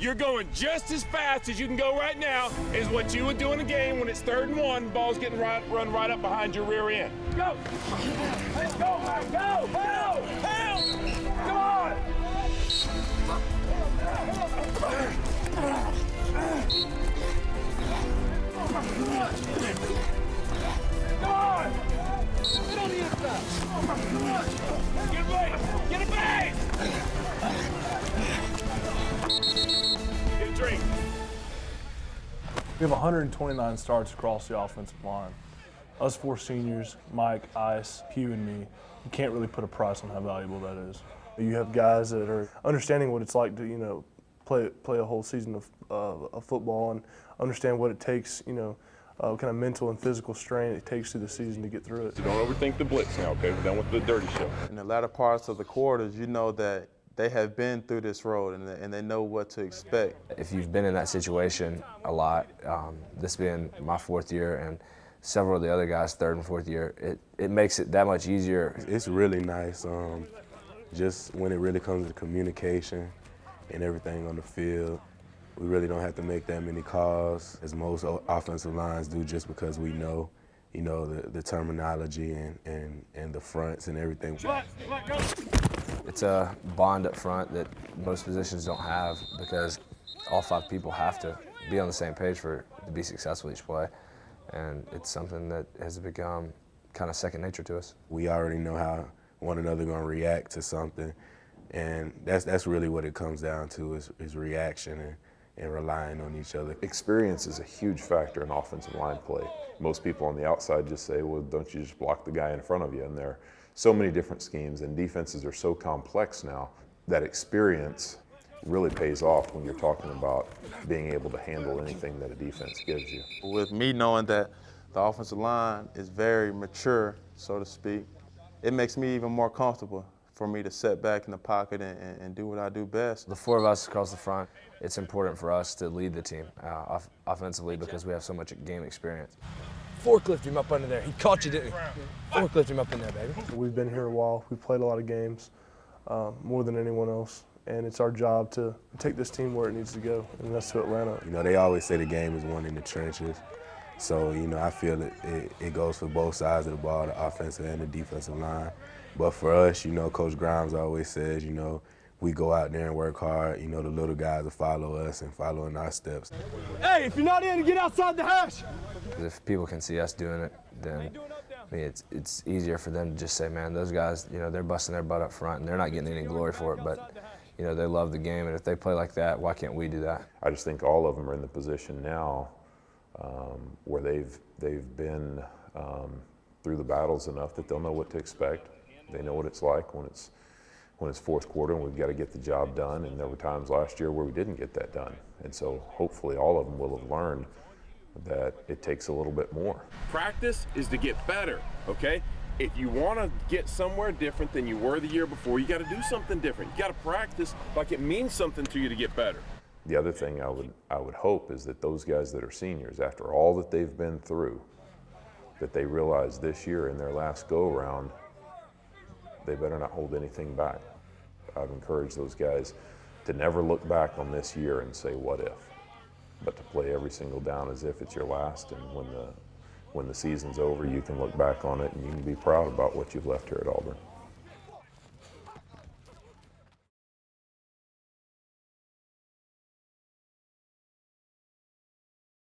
You're going just as fast as you can go right now is what you would do in a game when it's 3rd and 1, ball's getting run right up behind your rear end. Go! Let's go, Mike! Go! Help! Help! Come on! Come on! Get on the inside! Get away! Get away! Get a drink. We have 129 starts across the offensive line. Us 4 seniors, Mike, Ice, Hugh, and me, you can't really put a price on how valuable that is. You have guys that are understanding what it's like to, play a whole season of football and understand what it takes, kind of mental and physical strain it takes through the season to get through it. So don't overthink the blitz now, okay? We're done with the dirty show. In the latter parts of the quarters, you know that they have been through this road and they know what to expect. If you've been in that situation a lot, this being my 4th year and several of the other guys' 3rd and 4th year, it makes it that much easier. It's really nice, just when it really comes to communication and everything on the field. We really don't have to make that many calls as most offensive lines do, just because we know, the terminology and the fronts and everything. It's a bond up front that most positions don't have because all 5 people have to be on the same page to be successful each play. And it's something that has become kind of second nature to us. We already know how one another going to react to something, and that's really what it comes down to is reaction and relying on each other. Experience is a huge factor in offensive line play. Most people on the outside just say, well, don't you just block the guy in front of you? And there are so many different schemes, and defenses are so complex now that experience really pays off when you're talking about being able to handle anything that a defense gives you. With me knowing that the offensive line is very mature, so to speak, it makes me even more comfortable for me to sit back in the pocket and do what I do best. The 4 of us across the front, it's important for us to lead the team offensively because we have so much game experience. Forklift him up under there. He caught you, didn't he? Forklift him up in there, baby. We've been here a while. We've played a lot of games, more than anyone else. And it's our job to take this team where it needs to go, and that's to Atlanta. They always say the game is won in the trenches. So, I feel that it goes for both sides of the ball, the offensive and the defensive line. But for us, Coach Grimes always says, we go out there and work hard. The little guys will follow us and follow in our steps. Hey, if you're not in, get outside the hash. If people can see us doing it, then it's easier for them to just say, man, those guys, they're busting their butt up front and they're not getting any glory for it, but they love the game, and if they play like that, why can't we do that? I just think all of them are in the position now where they've been through the battles enough that they'll know what to expect. They know what it's like when it's 4th quarter and we've got to get the job done, and there were times last year where we didn't get that done. And so hopefully all of them will have learned that it takes a little bit more. Practice is to get better, okay? If you want to get somewhere different than you were the year before, you got to do something different. You got to practice like it means something to you to get better. The other thing I would hope is that those guys that are seniors, after all that they've been through, that they realize this year in their last go-around, they better not hold anything back. I've encouraged those guys to never look back on this year and say, what if? But to play every single down as if it's your last, and when the season's over, you can look back on it and you can be proud about what you've left here at Auburn.